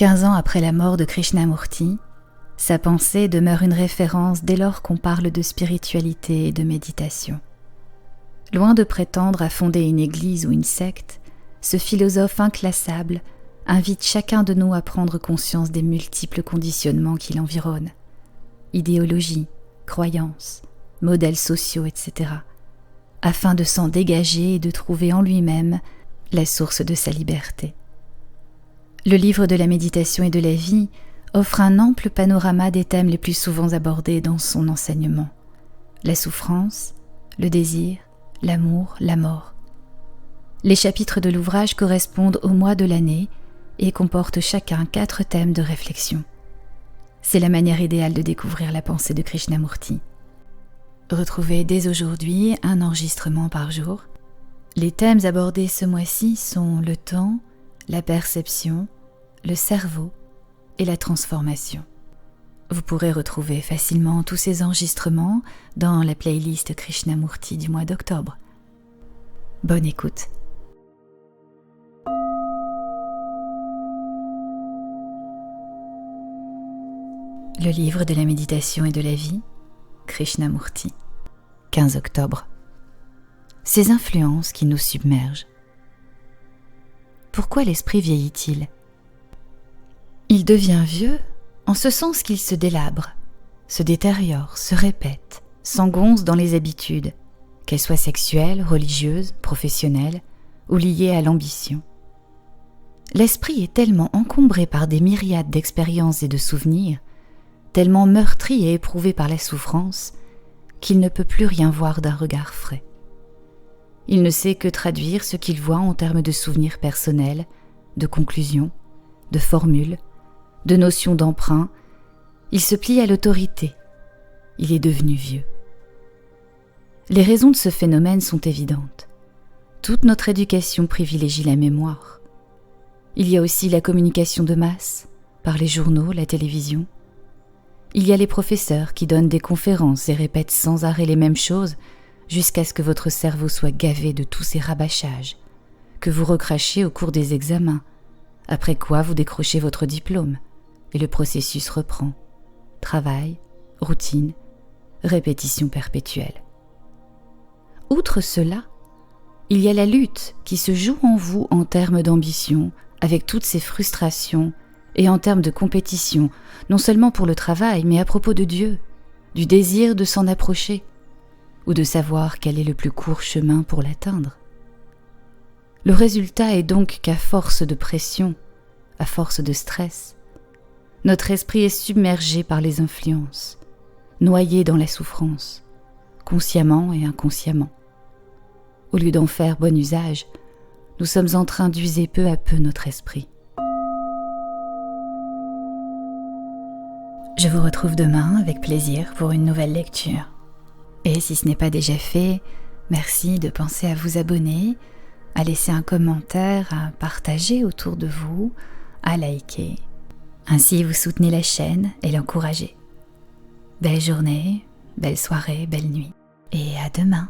15 ans après la mort de Krishnamurti, sa pensée demeure une référence dès lors qu'on parle de spiritualité et de méditation. Loin de prétendre à fonder une église ou une secte, ce philosophe inclassable invite chacun de nous à prendre conscience des multiples conditionnements qui l'environnent, idéologies, croyances, modèles sociaux, etc., afin de s'en dégager et de trouver en lui-même la source de sa liberté. Le livre de la méditation et de la vie offre un ample panorama des thèmes les plus souvent abordés dans son enseignement: la souffrance, le désir, l'amour, la mort. Les chapitres de l'ouvrage correspondent aux mois de l'année et comportent chacun 4 thèmes de réflexion. C'est la manière idéale de découvrir la pensée de Krishnamurti. Retrouvez dès aujourd'hui un enregistrement par jour. Les thèmes abordés ce mois-ci sont le temps, la perception, le cerveau et la transformation. Vous pourrez retrouver facilement tous ces enregistrements dans la playlist Krishnamurti du mois d'octobre. Bonne écoute. Le livre de la méditation et de la vie, Krishnamurti, 15 octobre. Ces influences qui nous submergent. Pourquoi l'esprit vieillit-il ? Il devient vieux en ce sens qu'il se délabre, se détériore, se répète, s'engonce dans les habitudes, qu'elles soient sexuelles, religieuses, professionnelles ou liées à l'ambition. L'esprit est tellement encombré par des myriades d'expériences et de souvenirs, tellement meurtri et éprouvé par la souffrance, qu'il ne peut plus rien voir d'un regard frais. Il ne sait que traduire ce qu'il voit en termes de souvenirs personnels, de conclusions, de formules, de notions d'emprunt. Il se plie à l'autorité. Il est devenu vieux. Les raisons de ce phénomène sont évidentes. Toute notre éducation privilégie la mémoire. Il y a aussi la communication de masse, par les journaux, la télévision. Il y a les professeurs qui donnent des conférences et répètent sans arrêt les mêmes choses jusqu'à ce que votre cerveau soit gavé de tous ces rabâchages, que vous recrachez au cours des examens, après quoi vous décrochez votre diplôme et le processus reprend. Travail, routine, répétition perpétuelle. Outre cela, il y a la lutte qui se joue en vous en termes d'ambition, avec toutes ces frustrations, et en termes de compétition, non seulement pour le travail, mais à propos de Dieu, du désir de s'en approcher, ou de savoir quel est le plus court chemin pour l'atteindre. Le résultat est donc qu'à force de pression, à force de stress, notre esprit est submergé par les influences, noyé dans la souffrance, consciemment et inconsciemment. Au lieu d'en faire bon usage, nous sommes en train d'user peu à peu notre esprit. Je vous retrouve demain avec plaisir pour une nouvelle lecture. Et si ce n'est pas déjà fait, merci de penser à vous abonner, à laisser un commentaire, à partager autour de vous, à liker. Ainsi vous soutenez la chaîne et l'encouragez. Belle journée, belle soirée, belle nuit. Et à demain.